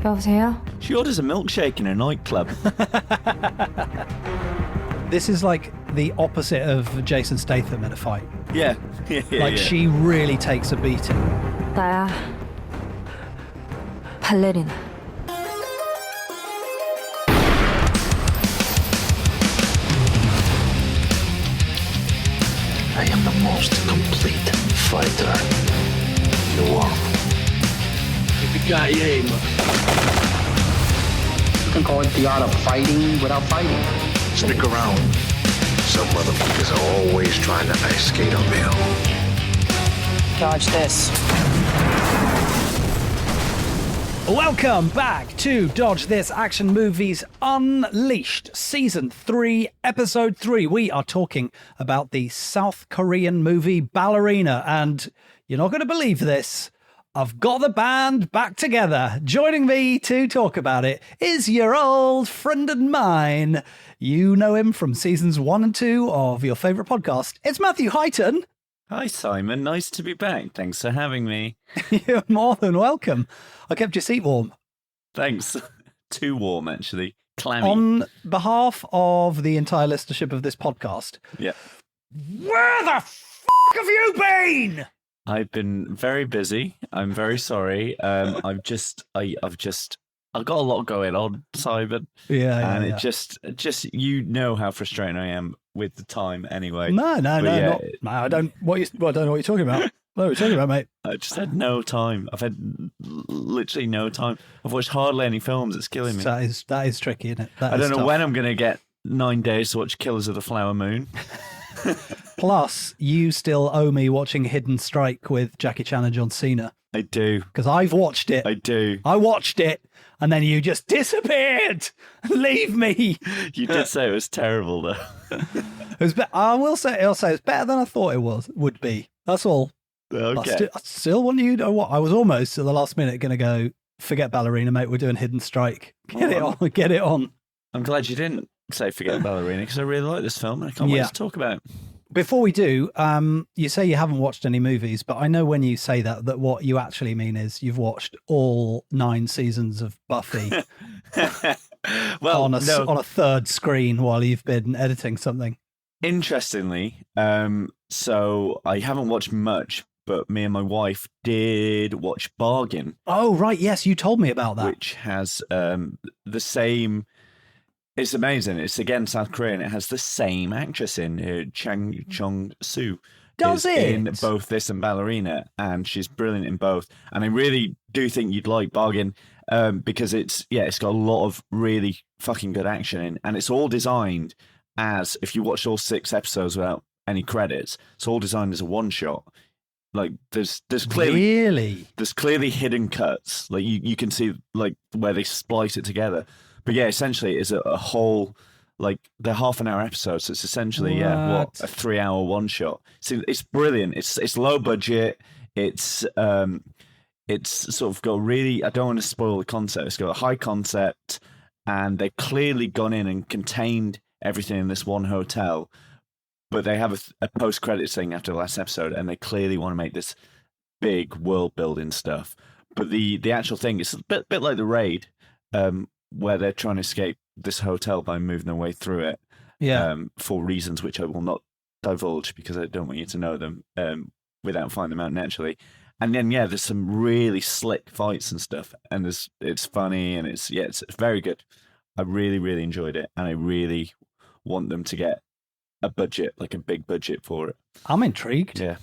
여보세요? She orders a milkshake in a nightclub. This is like the opposite of Jason Statham in a fight. Yeah. She really takes a beating. 나야. 발레리나. I am the most complete fighter in the world. Yippee-ki-yay, You can call it the art of fighting without fighting. Stick around. Some motherfuckers are always trying to ice skate uphill. Dodge this. Welcome back to Dodge This Action Movies Unleashed, Season 3, Episode 3. We are talking about the South Korean movie Ballerina, and you're not going to believe this. I've got the band back together. Joining me to talk about it is your old friend and mine. You know him from Seasons 1 and 2 of your favourite podcast. It's Matthew Highton. Hi, Simon. Nice to be back. Thanks for having me. You're more than welcome. I kept your seat warm. Thanks. Too warm, actually. Clammy. On behalf of the entire listenership of this podcast, Yeah. where the f*** have you been? I've been very busy. I'm very sorry. I've got a lot going on, Simon. Yeah. It just you know how frustrating I am with the time anyway. No, yeah, I don't know what you're talking about. What are you talking about, mate? I just had no time. I've had literally no time. I've watched hardly any films. It's killing me. That is tricky, isn't it? I don't know when I'm going to get 9 days to watch Killers of the Flower Moon. Plus, you still owe me watching Hidden Strike with Jackie Chan and John Cena. I do. Because I've watched it. I do. I watched it, and then you just disappeared. Leave me. You did say it was terrible, though. I'll say it's better than I thought it would be. That's all. Okay. I still want you to what? I was almost at the last minute going to go, forget Ballerina, mate. We're doing Hidden Strike. Get it on. I'm glad you didn't say forget Ballerina, because I really like this film and I can't wait to talk about it. Before we do, you say you haven't watched any movies, but I know when you say that what you actually mean is you've watched all 9 seasons of Buffy well, on a third screen while you've been editing something. Interestingly, so I haven't watched much, but me and my wife did watch Bargain. Oh, right. Yes, you told me about that. Which has the same... It's amazing. It's, again, South Korean. It has the same actress in, Chang Chong-soo. Does it? In both this and Ballerina, and she's brilliant in both. And I really do think you'd like Bargain, because it's got a lot of really fucking good action in, and it's all designed as, if you watch all 6 episodes without any credits, it's all designed as a one-shot. Like there's clearly hidden cuts. Like you can see like where they splice it together. But yeah, essentially it's a whole, like they're half an hour episodes. So it's essentially a 3-hour one shot. So it's brilliant. It's low budget. It's sort of got really, I don't want to spoil the concept. It's got a high concept, and they've clearly gone in and contained everything in this one hotel. But they have a post-credits thing after the last episode, and they clearly want to make this big world-building stuff. But the actual thing is a bit like The Raid, where they're trying to escape this hotel by moving their way through it, for reasons which I will not divulge because I don't want you to know them without finding them out naturally. And then, there's some really slick fights and stuff, and it's funny, and it's very good. I really, really enjoyed it, and I really want them to get a budget, like a big budget for it. I'm intrigued. Yeah,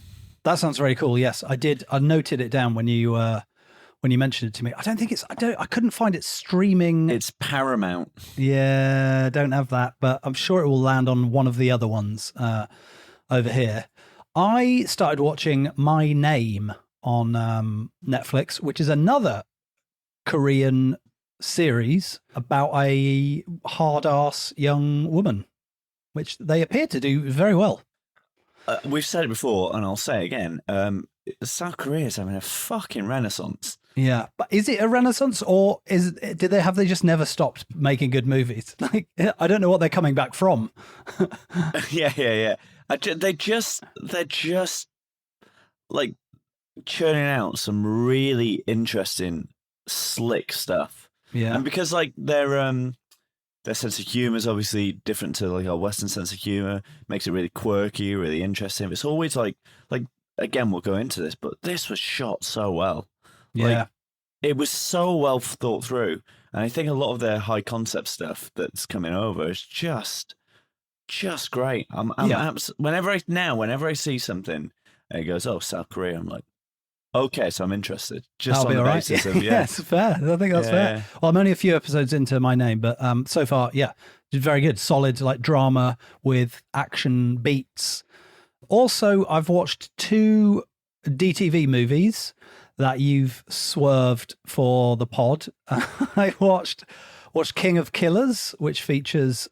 that sounds very cool. Yes, I did. I noted it down when you mentioned it to me. I couldn't find it streaming. It's Paramount. Yeah, don't have that, but I'm sure it will land on one of the other ones over here. I started watching My Name on Netflix, which is another Korean series about a hard-ass young woman, which they appear to do very well. We've said it before, and I'll say it again. South Korea is having a fucking renaissance. Yeah, but is it a renaissance, or have they just never stopped making good movies? Like, I don't know what they're coming back from. Yeah. They're just like churning out some really interesting, slick stuff. Yeah. And because like their sense of humor is obviously different to like our Western sense of humor, makes it really quirky, really interesting. It's always like again, we'll go into this, but this was shot so well. Yeah. Like, it was so well thought through, and I think a lot of their high concept stuff that's coming over is just great. Whenever I see something and it goes, oh, South Korea, I'm like, okay, so I'm interested. Just That'll on be the all basis right. of Yeah, it's fair. I think that's fair. Well, I'm only a few episodes into My Name, but so far, yeah, it's very good. Solid, like drama with action beats. Also, I've watched 2 DTV movies that you've swerved for the pod. I watched King of Killers, which features,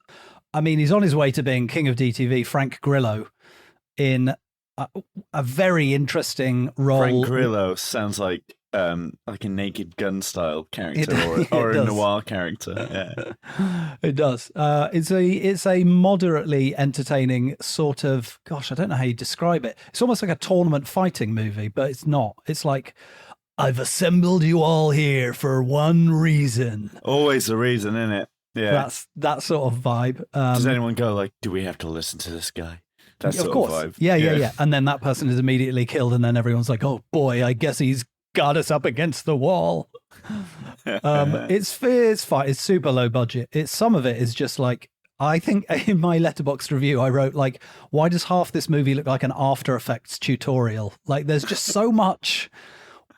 I mean, he's on his way to being King of DTV, Frank Grillo, in a very interesting role. Frank Grillo sounds like a Naked Gun style character or a noir character. Yeah, it does. It's a moderately entertaining sort of. Gosh, I don't know how you describe it. It's almost like a tournament fighting movie, but it's not. It's like, I've assembled you all here for one reason. Always a reason, isn't it? Yeah, that's that sort of vibe. Does anyone go like, do we have to listen to this guy? That sort of course. Vibe. Yeah. And then that person is immediately killed, and then everyone's like, oh boy, I guess he's got us up against the wall. It's fine. It's super low budget. Some of it is just like, I think in my Letterboxd review, I wrote like, why does half this movie look like an After Effects tutorial? Like there's just so much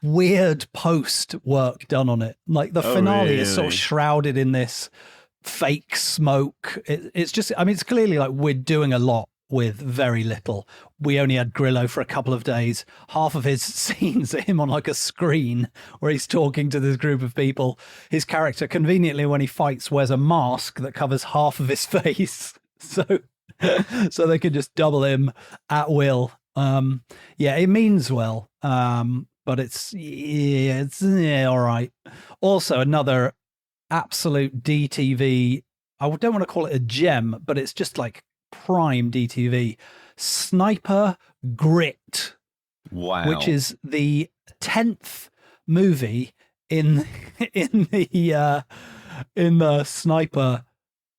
weird post work done on it. Like the finale is sort of shrouded in this fake smoke. It's just, I mean, it's clearly like we're doing a lot with very little. We only had Grillo for a couple of days. Half of his scenes are him on like a screen where he's talking to this group of people. His character, conveniently, when he fights, wears a mask that covers half of his face. So they could just double him at will. It means well. But it's all right. Also, another absolute DTV, I don't want to call it a gem, but it's just like prime DTV, Sniper Grit. Wow. Which is the 10th movie in the Sniper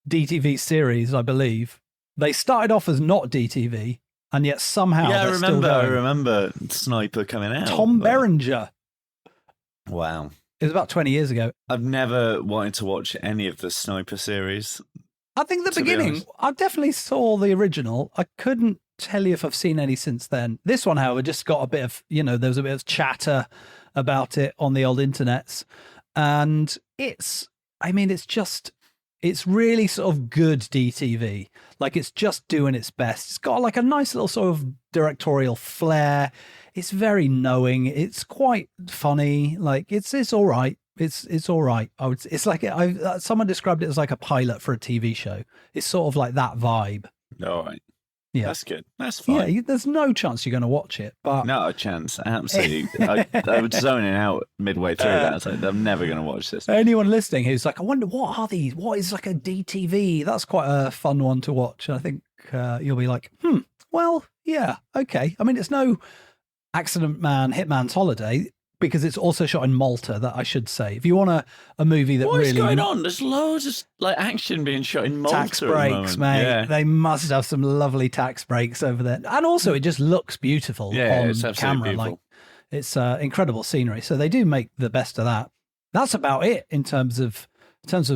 DTV series, I believe. They started off as not DTV, and yet somehow I I remember Sniper coming out. Tom Berenger. Wow. It was about 20 years ago. I've never wanted to watch any of the Sniper series. I think the beginning, I definitely saw the original. I couldn't tell you if I've seen any since then. This one, however, just got a bit of, there was a bit of chatter about it on the old internets. And it's really sort of good DTV. Like it's just doing its best. It's got like a nice little sort of directorial flair. It's very knowing. It's quite funny. Like it's all right. It's all right. It's like someone described it as like a pilot for a TV show. It's sort of like that vibe. All right. Yeah, that's good. That's fine. Yeah, there's no chance you're going to watch it, but not a chance. Absolutely. I was zoning out midway through that. I was like, I'm never going to watch this. Anyone listening who's like, I wonder what are these? What is like a DTV? That's quite a fun one to watch. I think you'll be like, well, yeah, okay. I mean, it's no Accident Man, Hitman's Holiday, because it's also shot in Malta, that I should say. If you want a movie that What's going on? There's loads of like action being shot in Malta. Tax breaks, mate. Yeah. They must have some lovely tax breaks over there. And also it just looks beautiful on camera. Beautiful. Like it's incredible scenery. So they do make the best of that. That's about it in terms of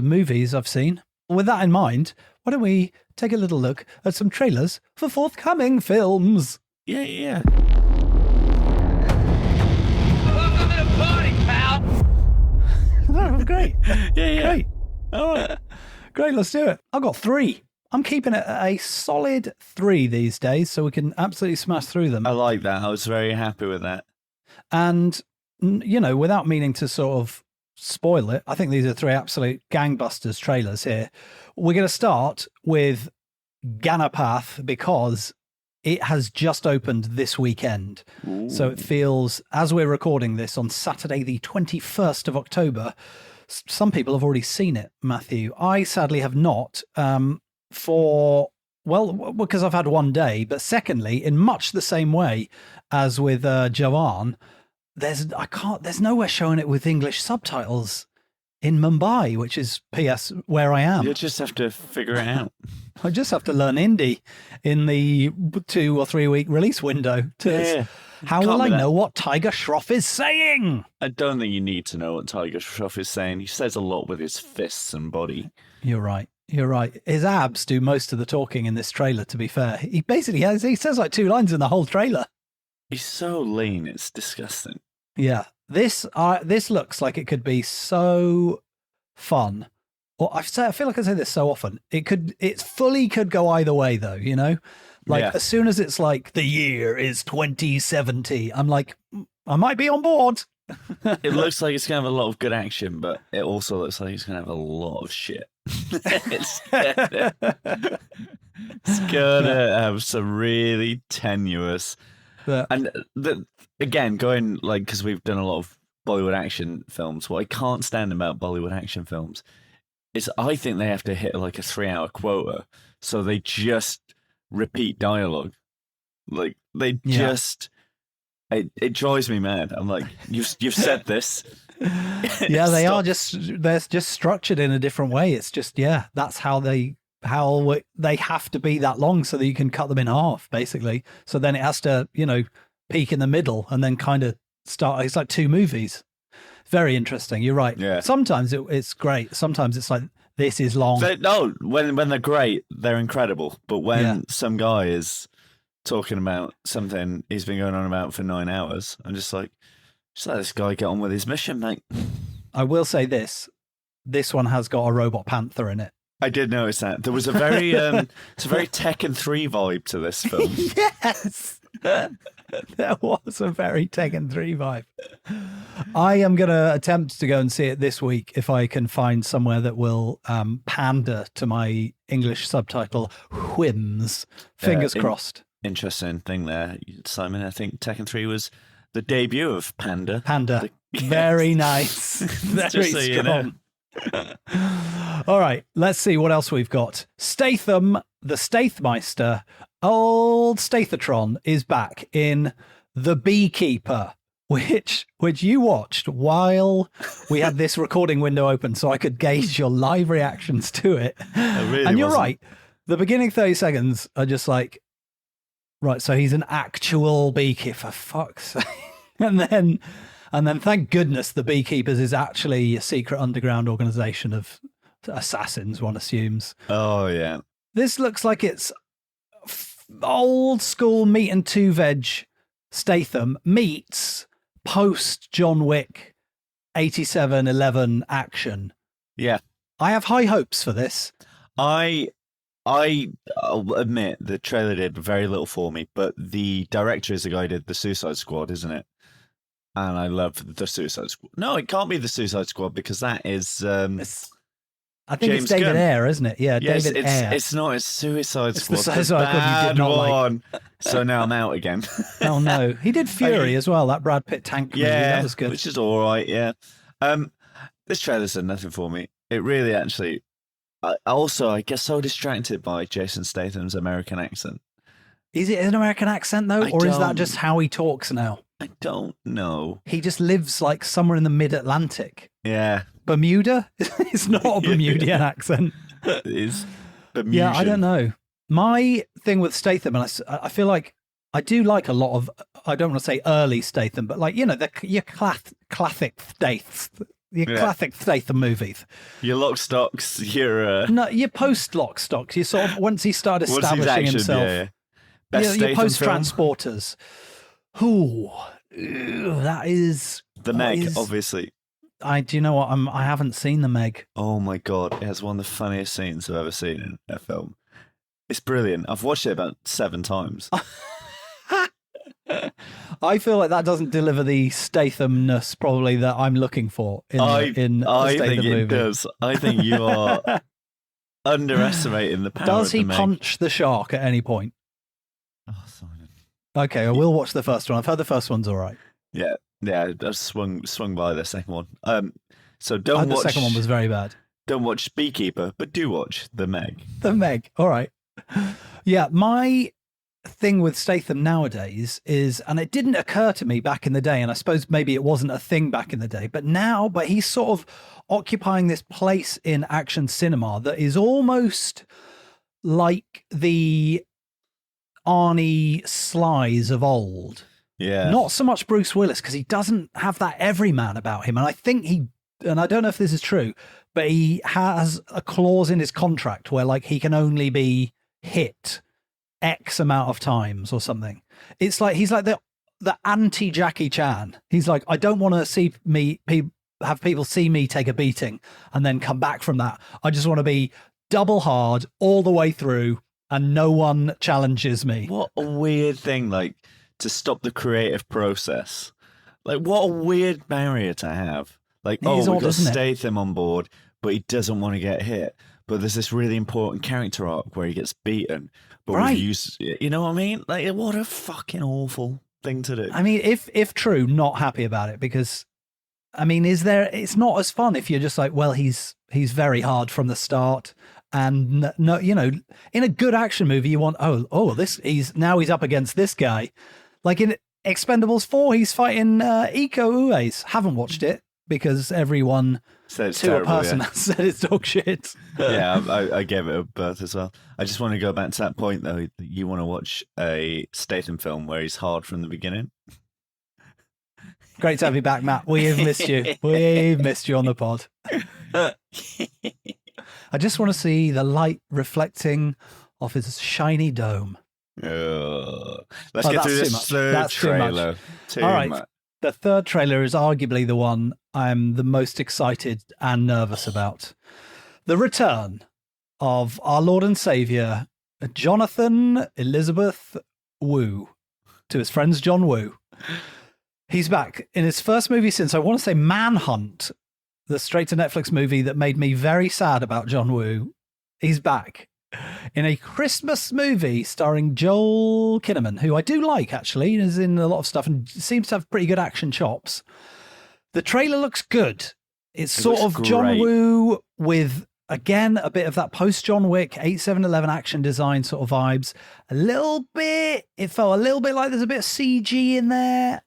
movies I've seen. With that in mind, why don't we take a little look at some trailers for forthcoming films? Yeah. Oh, great. Yeah. Great. All right. Great, let's do it. I've got 3. I'm keeping it at a solid 3 these days, so we can absolutely smash through them. I like that. I was very happy with that. And, without meaning to sort of spoil it, I think these are 3 absolute gangbusters trailers here. We're going to start with Ganapath because it has just opened this weekend. Ooh. So it feels, as we're recording this on Saturday, the 21st of October, some people have already seen it, Matthew. I sadly have not, because I've had one day, but secondly, in much the same way as with Jawan, there's nowhere showing it with English subtitles in Mumbai, which is P.S. where I am. You just have to figure it out. I just have to learn Hindi in the 2 or 3 week release window. How will I know what Tiger Shroff is saying? I don't think you need to know what Tiger Shroff is saying. He says a lot with his fists and body. You're right. You're right. His abs do most of the talking in this trailer, to be fair. He basically he says like 2 lines in the whole trailer. He's so lean, it's disgusting. Yeah. This looks like it could be so fun. Or I feel like I say this so often. It fully could go either way though, you know? Like as soon as it's like the year is 2070, I'm like, I might be on board. It looks like it's going to have a lot of good action, but it also looks like it's going to have a lot of shit. It's going to have some really tenuous. And again, going like, because we've done a lot of Bollywood action films, what I can't stand about Bollywood action films is I think they have to hit like a 3-hour quota. So they just repeat dialogue. Like they just. It drives me mad. I'm like, you've said this. Yeah, they're just structured in a different way. It's just that's how they have to be that long so that you can cut them in half, basically. So then it has to, peak in the middle and then kind of start. It's like 2 movies. Very interesting. You're right. Yeah. Sometimes it's great. Sometimes it's like this is long. When they're great, they're incredible. But when some guy is talking about something he's been going on about for 9 hours, I'm just like let this guy get on with his mission, mate. I will say this one has got a robot panther in it. I did notice that. There was a very it's a very Tekken 3 vibe to this film. Yes. There was a very Tekken 3 vibe. I am going to attempt to go and see it this week if I can find somewhere that will pander to my English subtitle whims. Fingers crossed. Interesting thing there, Simon. I think Tekken 3 was the debut of Panda. Very nice. Very strong. You know. All right, let's see what else we've got. Statham, the Stathmeister, old Stathatron is back in The Beekeeper, which you watched while we had this recording window open so I could gauge your live reactions to it. And you're right. The beginning 30 seconds are just like, right, so he's an actual beekeeper, for fuck's sake. And then thank goodness the Beekeepers is actually a secret underground organization of assassins, one assumes. Oh, yeah. This looks like it's old school meat and 2 veg Statham meets post John Wick 87-11 action. Yeah. I have high hopes for this. I'll admit the trailer did very little for me, but the director is the guy who did the Suicide Squad, isn't it? And I love the Suicide Squad. No, it can't be the Suicide Squad because that is. I think James it's David Gunn. Ayer, isn't it? Yeah, yes, David Ayer. It's not a Suicide Squad. It's the Suicide Squad you did not one. So now I'm out again. Oh no, he did Fury as well. That Brad Pitt tank movie. That was good. Which is all right. Yeah. This trailer said nothing for me. It really actually. I get so distracted by Jason Statham's American accent. Is it an American accent though, or is that just how he talks now? I don't know. He just lives like somewhere in the mid-Atlantic. Yeah. Bermuda? It's not a Bermudian accent. It is Bermudian. Yeah, I don't know. My thing with Statham, and I feel like I do like a lot of, I don't want to say early Statham, but like, your classic Statham movies. Your Lock Stocks, No, your post-Lock Stocks. You sort of, once he started establishing himself. Yeah. Best your Statham post-transporters. Ooh, that is... The Meg, obviously. Do you know what? I haven't seen The Meg. Oh my God. It has one of the funniest scenes I've ever seen in a film. It's brilliant. I've watched it about 7 times. I feel like that doesn't deliver the Stathamness probably that I'm looking for in the Statham I think movie. it does. I think you are underestimating the power Does of the he Meg. punch the shark at any point? Oh, Simon. Okay, I will watch the first one. I've heard the first one's all right. Yeah, I've swung by the second one. So don't watch... The second one was very bad. Don't watch Beekeeper, but do watch The Meg. The Meg, all right. Yeah, my thing with Statham nowadays is, and it didn't occur to me back in the day, and I suppose maybe it wasn't a thing back in the day, but he's sort of occupying this place in action cinema that is almost like the Arnie Slies of old. Yeah. Not so much Bruce Willis, because he doesn't have that everyman about him. And I think and I don't know if this is true, but he has a clause in his contract where like he can only be hit X amount of times or something. It's like he's like the anti Jackie Chan. He's like, I don't want to have people see me take a beating and then come back from that. I just want to be double hard all the way through and no one challenges me. What a weird thing, like, to stop the creative process. Like, what a weird barrier to have. Like, we've got Statham on board, but he doesn't want to get hit. But there's this really important character arc where he gets beaten. But you know what I mean? Like, what a fucking awful thing to do. I mean, if true, not happy about it, because I mean, it's not as fun if you're just like, well, he's very hard from the start. And no, you know, in a good action movie, you want, he's up against this guy. Like in Expendables 4, he's fighting Iko Uwais. Haven't watched it because everyone said it's to terrible, a person said it's dog shit. Yeah, I gave it a birth as well. I just want to go back to that point though. You want to watch a Statham film where he's hard from the beginning. Great to have you back, Matt. We've missed you. We've missed you on the pod. I just want to see the light reflecting off his shiny dome. Let's get through this third trailer. All right. The third trailer is arguably the one I'm the most excited and nervous about. The return of our Lord and Savior, Jonathan Elizabeth Wu, to his friends John Woo. He's back in his first movie since, I want to say, Manhunt, the straight-to-Netflix movie that made me very sad about John Woo. He's back in a Christmas movie starring Joel Kinnaman, who I do like, actually. He's in a lot of stuff and seems to have pretty good action chops. The trailer looks good. It sort of great. John Woo with, again, a bit of that post-John Wick 8711 action design sort of vibes. It felt a little bit like there's a bit of CG in there.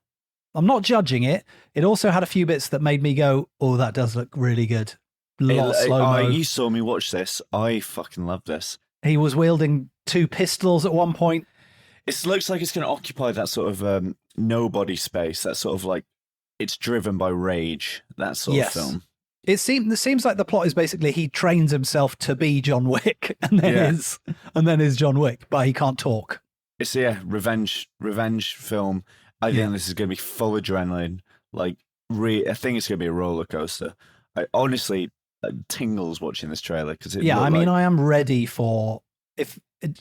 I'm not judging it. It also had a few bits that made me go, oh, that does look really good. Slow-mo. You saw me watch this. I fucking love this. He was wielding 2 pistols at one point. It looks like it's going to occupy that sort of nobody space. That sort of like, it's driven by rage. That sort of film. It seems like the plot is basically he trains himself to be John Wick and then is John Wick, but he can't talk. It's revenge film. I think this is going to be full adrenaline. Like, I think it's going to be a roller coaster. I honestly tingles watching this trailer because I am ready for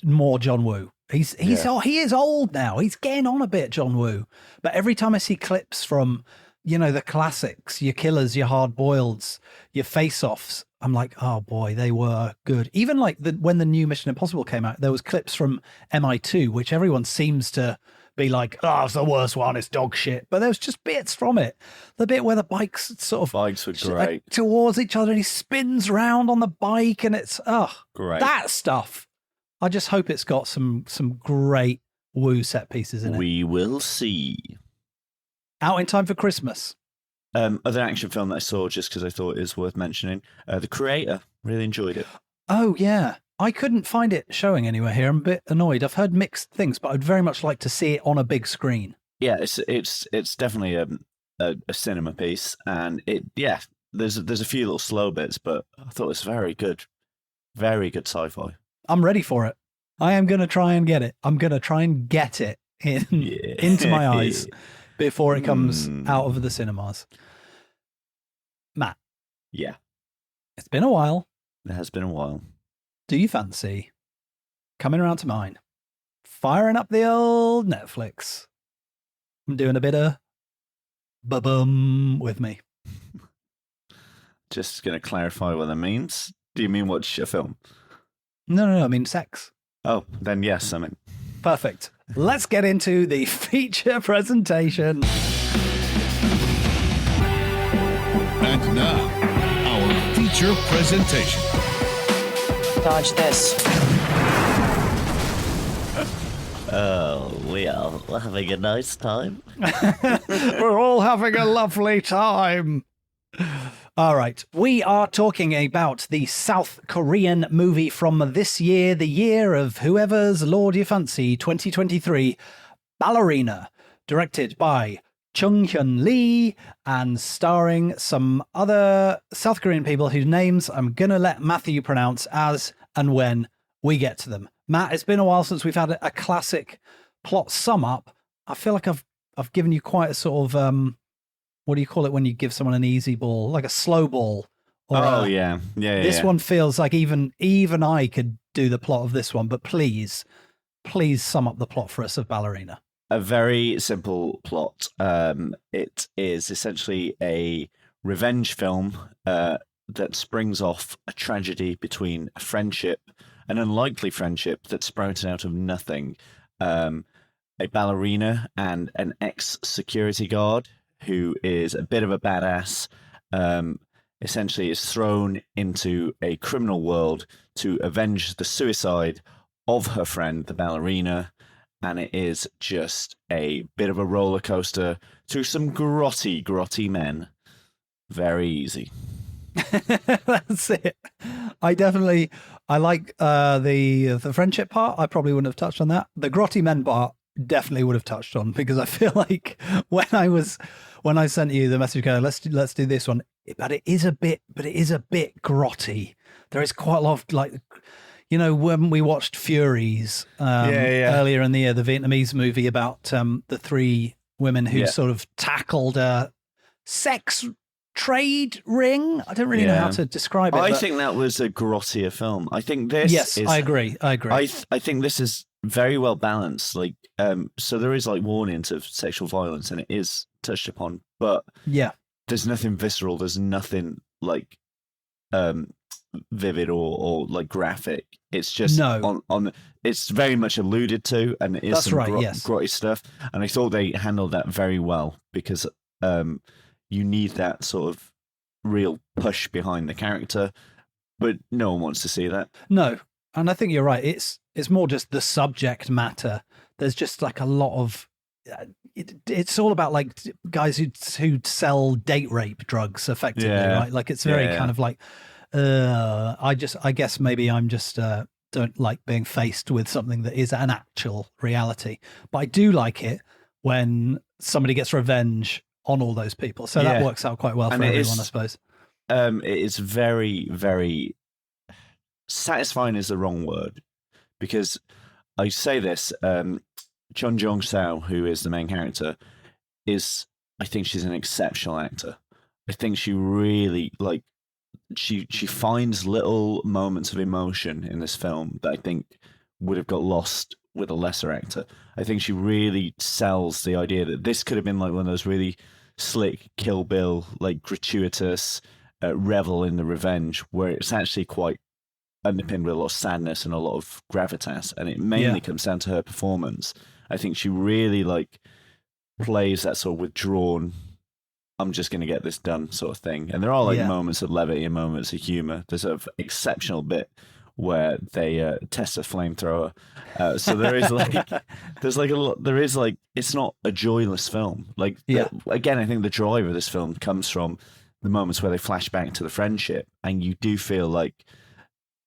more John Woo. He is old now. He's getting on a bit, John Woo. But every time I see clips from, the classics, your Killers, your Hard Boileds, your Face Offs, I'm like, oh boy, they were good. Even like when the new Mission Impossible came out, there was clips from MI2, which everyone seems to be like, oh, it's the worst one, it's dog shit. But there was just bits from it. The bit where the bikes were great towards each other and he spins round on the bike and it's great. That stuff. I just hope it's got some great Woo set pieces in it. We will see. Out in time for Christmas. Other action film that I saw just because I thought it was worth mentioning, The Creator. Really enjoyed it. Oh yeah. I couldn't find it showing anywhere here. I'm a bit annoyed. I've heard mixed things, but I'd very much like to see it on a big screen. Yeah, it's definitely a cinema piece, and there's a few little slow bits, but I thought it was very good sci-fi. I'm ready for it. I am going to try and get it. I'm going to try and get it into my eyes before it comes out of the cinemas. Matt. Yeah. It's been a while. It has been a while. Do you fancy coming around to mine, firing up the old Netflix? I'm doing a bit of ba-bum with me. Just going to clarify what that means. Do you mean watch a film? No, I mean sex. Oh, then yes, I'm in. Perfect. Let's get into the feature presentation. And now, our feature presentation. Dodge this. We are having a nice time. We're all having a lovely time. All right. We are talking about the South Korean movie from this year, the year of whoever's Lord You Fancy, 2023, Ballerina, directed by Chung Hyun Lee and starring some other South Korean people whose names I'm going to let Matthew pronounce as and when we get to them. Matt, it's been a while since we've had a classic plot sum up. I feel like I've given you quite a sort of what do you call it when you give someone an easy ball, like a slow ball? Yeah. This one feels like even I could do the plot of this one, but please sum up the plot for us of Ballerina. A very simple plot. It is essentially a revenge film that springs off a tragedy between a friendship, an unlikely friendship that sprouted out of nothing. A ballerina and an ex-security guard who is a bit of a badass, essentially is thrown into a criminal world to avenge the suicide of her friend, the ballerina. And it is just a bit of a roller coaster to some grotty men. Very easy. That's it. I like the friendship part. I probably wouldn't have touched on that. The grotty men part definitely would have touched on, because I feel like when I sent you the message going, let's do this one, but it is a bit grotty. There is quite a lot of, like, you know, when we watched Furies earlier in the year, the Vietnamese movie about the three women who sort of tackled a sex trade ring. I don't really know how to describe it. I think that was a grottier film. I think this is... I agree. I think this is very well balanced. Like, so there is like warnings of sexual violence, and it is touched upon, but there's nothing visceral. There's nothing like vivid or like graphic. It's just on it's very much alluded to, and it is grotty stuff. And I thought they handled that very well, because you need that sort of real push behind the character, but no one wants to see that. No, and I think you're right. It's more just the subject matter. There's just like a lot of it's all about like guys who sell date rape drugs effectively, right? Like it's very kind of like I guess maybe I'm just don't like being faced with something that is an actual reality, but I do like it when somebody gets revenge on all those people. So that works out quite well for everyone, I suppose. It is very, very satisfying is the wrong word, because I say this, Chun Jong-sao, who is the main character, I think she's an exceptional actor. I think she really, like, she finds little moments of emotion in this film that I think would have got lost with a lesser actor. I think she really sells the idea that this could have been like one of those really slick Kill Bill, like gratuitous revel in the revenge, where it's actually quite underpinned with a lot of sadness and a lot of gravitas, and it mainly comes down to her performance. I think she really like plays that sort of withdrawn, I'm just going to get this done sort of thing. And there are like moments of levity and moments of humor. There's an exceptional bit where they test a flamethrower. So there is like, it's not a joyless film. Like, again, I think the drive of this film comes from the moments where they flash back to the friendship, and you do feel like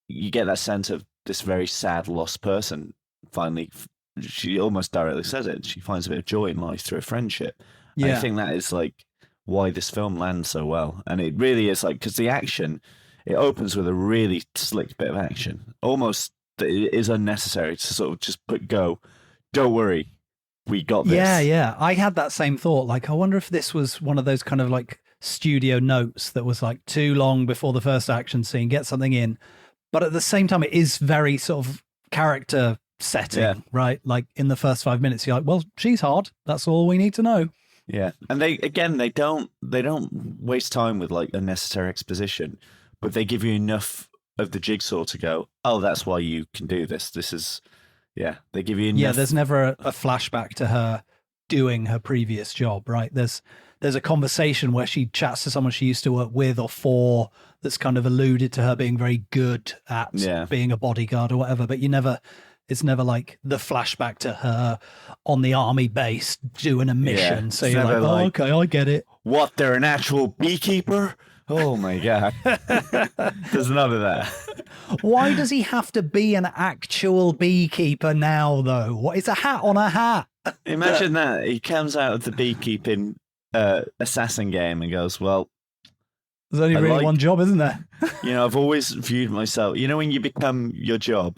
you get that sense of this very sad, lost person. Finally, she almost directly says it. She finds a bit of joy in life through a friendship. I think that is like why this film lands so well. And it really is like, because the action, it opens with a really slick bit of action. Almost it is unnecessary to sort of just don't worry, we got this. Yeah. I had that same thought. Like, I wonder if this was one of those kind of like studio notes that was like too long before the first action scene, get something in. But at the same time, it is very sort of character setting, right? Like in the first 5 minutes, you're like, well, she's hard. That's all we need to know. Yeah. And they don't waste time with like unnecessary exposition, but they give you enough of the jigsaw to go, oh, that's why you can do this. This is, they give you enough. Yeah, there's never a flashback to her doing her previous job, right? There's a conversation where she chats to someone she used to work with or for that's kind of alluded to her being very good at being a bodyguard or whatever, but It's never like the flashback to her on the army base doing a mission. Yeah, So it's you're like, never oh, like- okay, I get it. What, they're an actual beekeeper? Oh my God. There's none of that. Why does he have to be an actual beekeeper now, though? What? It's a hat on a hat. Imagine that. He comes out of the beekeeping assassin game and goes, well, There's only I really like- one job, isn't there? I've always viewed myself, when you become your job.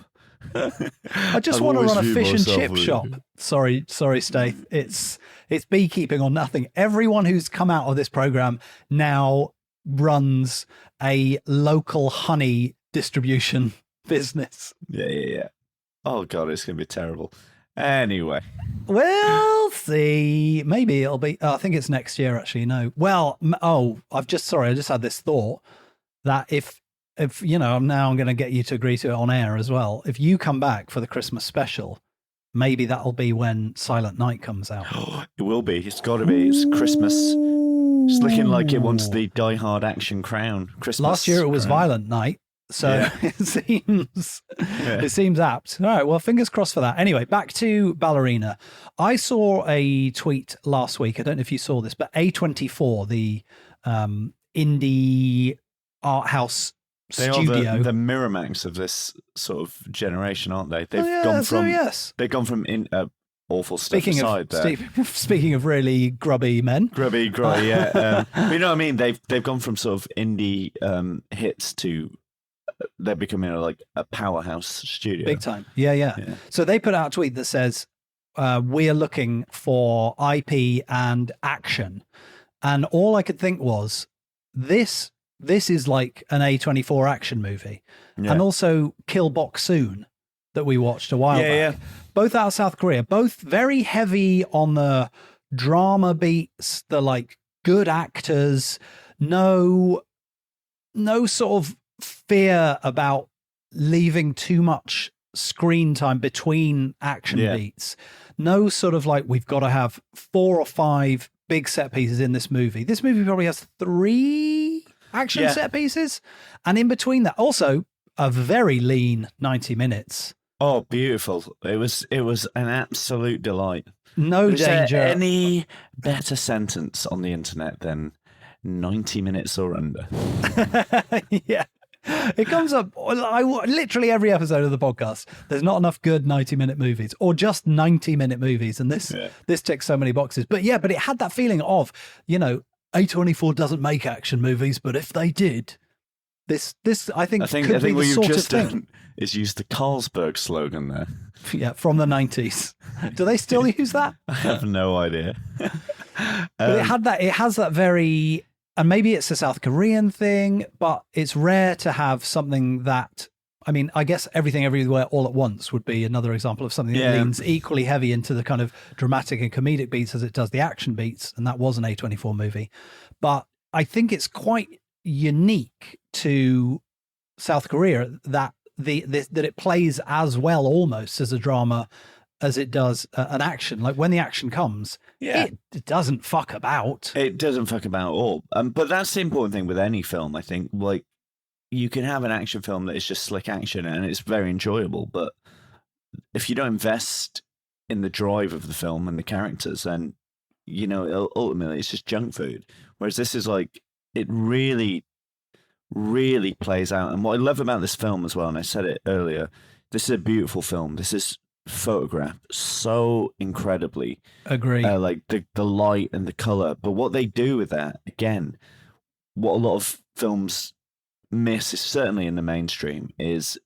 I just I've want to always run a viewed fish and myself chip as- shop. Sorry, Staith. It's beekeeping or nothing. Everyone who's come out of this program now runs a local honey distribution business. Yeah. Oh God, it's going to be terrible. Anyway. We'll see. Maybe it'll be. I think it's next year. Actually, no. Well, I just had this thought that if I'm going to get you to agree to it on air as well. If you come back for the Christmas special, maybe that'll be when Silent Night comes out. It will be. It's got to be. It's Christmas. It's looking like it wants the Die Hard action crown. Christmas. Last year it was crown. Violent Night. So Yeah. it seems apt. All right, well, fingers crossed for that. Anyway, back to Ballerina. I saw a tweet last week. I don't know if you saw this, but A24, the indie art house They studio. are the Miramax of this sort of generation, aren't they? They've yes. They've gone from awful stuff Speaking aside there. speaking of really grubby men. Grubby, yeah. But you know what I mean? They've gone from sort of indie hits to they're becoming like a powerhouse studio. Big time. Yeah. So they put out a tweet that says, we're looking for IP and action. And all I could think was, this is like an A24 action movie. Yeah. And also Kill Boksoon that we watched a while back. Yeah. Both out of South Korea, both very heavy on the drama beats, the like good actors, no sort of fear about leaving too much screen time between action beats. No sort of like, we've got to have 4 or 5 big set pieces in this movie. This movie probably has 3 action set pieces. And in between that, also a very lean 90 minutes. Oh, beautiful. It was an absolute delight. No Was there danger. any better sentence on the internet than 90 minutes or under? Yeah. It comes up literally every episode of the podcast. There's not enough good 90-minute movies or just 90-minute movies. And this ticks so many boxes. But it had that feeling of, A24 doesn't make action movies, but if they did, this I think I could think be what the you've sort of just thing. done is use the Carlsberg slogan there. Yeah, from the 90s. Do they still use that? I have no idea. But it has that very, and maybe it's a South Korean thing, but it's rare to have something that, I guess Everything Everywhere All at Once would be another example of something that leans equally heavy into the kind of dramatic and comedic beats as it does the action beats. And that was an A24 movie. But I think it's quite unique to South Korea that that it plays as well almost as a drama as it does an action. Like when the action comes, it doesn't fuck about. It doesn't fuck about at all. But that's the important thing with any film, I think. Like, you can have an action film that is just slick action and it's very enjoyable, but if you don't invest in the drive of the film and the characters, then, ultimately it's just junk food. Whereas this is like, it really, really plays out. And what I love about this film as well, and I said it earlier, this is a beautiful film. This is photographed so incredibly. Agree. Like the light and the color. But what they do with that, again, what a lot of films miss, is certainly in the mainstream, is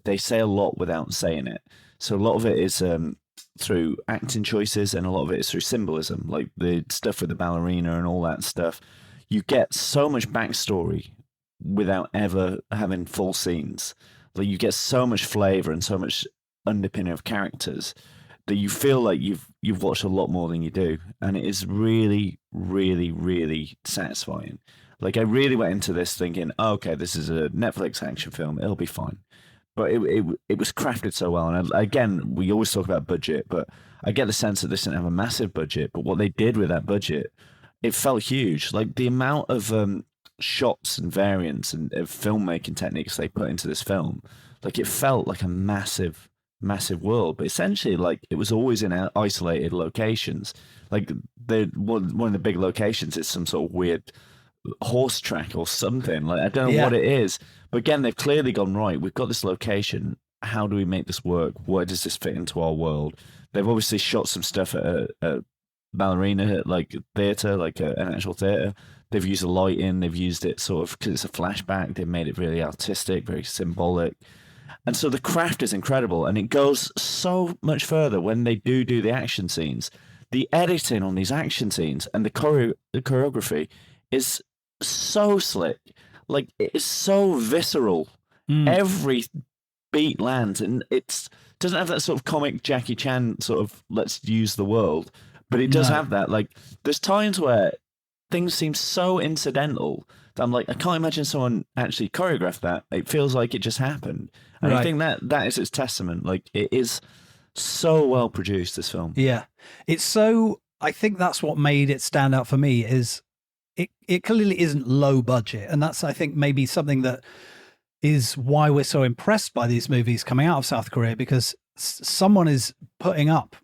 they say a lot without saying it. So a lot of it is through acting choices, and a lot of it is through symbolism, like the stuff with the ballerina and all that stuff. You get so much backstory without ever having full scenes. Like, you get so much flavor and so much underpinning of characters that you feel like you've watched a lot more than you do, and it is really, really, really satisfying. Like, I really went into this thinking, okay, this is a Netflix action film, it'll be fine. But it was crafted so well. And again, we always talk about budget, but I get the sense that this didn't have a massive budget, but what they did with that budget, it felt huge. Like, the amount of shots and variants and filmmaking techniques they put into this film, like, it felt like a massive massive world, but essentially, like, it was always in isolated locations. Like, one of the big locations is some sort of weird horse track or something. Like, I don't know what it is, but again, they've clearly gone, right, we've got this location. How do we make this work? Where does this fit into our world? They've obviously shot some stuff at a ballerina, like theatre, like an actual theatre. They've used the lighting. They've used it sort of because it's a flashback. They've made it really artistic, very symbolic. And so the craft is incredible. And it goes so much further when they do the action scenes. The editing on these action scenes and the choreography is so slick. Like, it is so visceral. Every beat lands, and it doesn't have that sort of comic Jackie Chan sort of let's use the world, but it does have that. Like, there's times where things seem so incidental that I'm like, I can't imagine someone actually choreographed that. It feels like it just happened. And I think that is its testament. Like, it is so well produced, this film. Yeah. It's so, I think that's what made it stand out for me is it clearly isn't low budget. And that's, I think, maybe something that is why we're so impressed by these movies coming out of South Korea, because someone is putting up,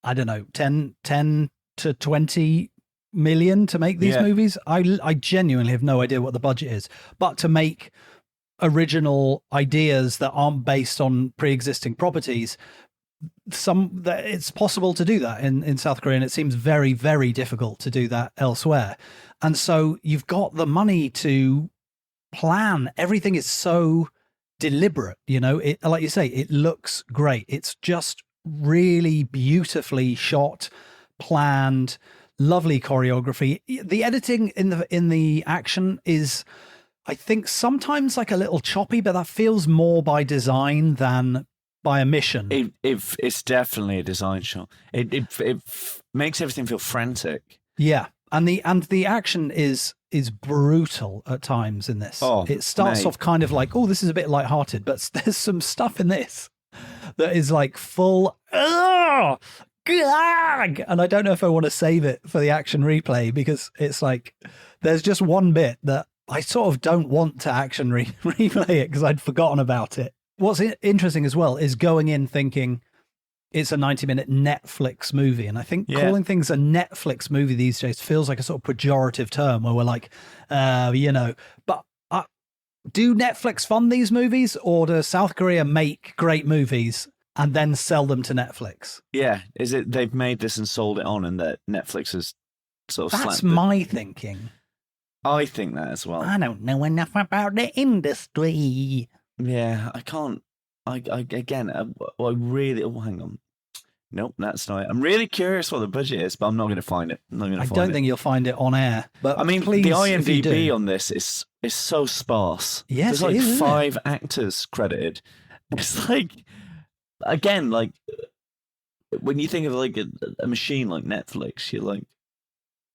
I don't know, 10 to 20 million to make these movies. I genuinely have no idea what the budget is, but to make original ideas that aren't based on pre-existing properties, it's possible to do that in South Korea, and it seems very, very difficult to do that elsewhere. And so you've got the money to plan. Everything is so deliberate, you know. It, like you say, it looks great. It's just really beautifully shot, planned, lovely choreography. The editing in the action is, I think, sometimes like a little choppy, but that feels more by design than by omission. It's definitely a design shot. It makes everything feel frantic. Yeah, and the action is brutal at times in this. It starts off kind of like, this is a bit lighthearted, but there's some stuff in this that is like full gag, and I don't know if I want to save it for the action replay, because it's like there's just one bit that I sort of don't want to action replay it because I'd forgotten about it. What's interesting as well is going in thinking it's a 90-minute Netflix movie. And I think calling things a Netflix movie these days feels like a sort of pejorative term where we're like, you know, but do Netflix fund these movies, or does South Korea make great movies and then sell them to Netflix? Yeah. Is it they've made this and sold it on, and that Netflix has sort of That's my thinking. I think that as well. I don't know enough about the industry. Yeah, I can't. I really. Oh, hang on. Nope, that's not it. I'm really curious what the budget is, but I'm not going to find it. I don't think you'll find it on air. But I mean, please, the IMDb on this is so sparse. Yes, there's like is, 5 actors credited. It's like, again, like when you think of like a machine like Netflix, you're like,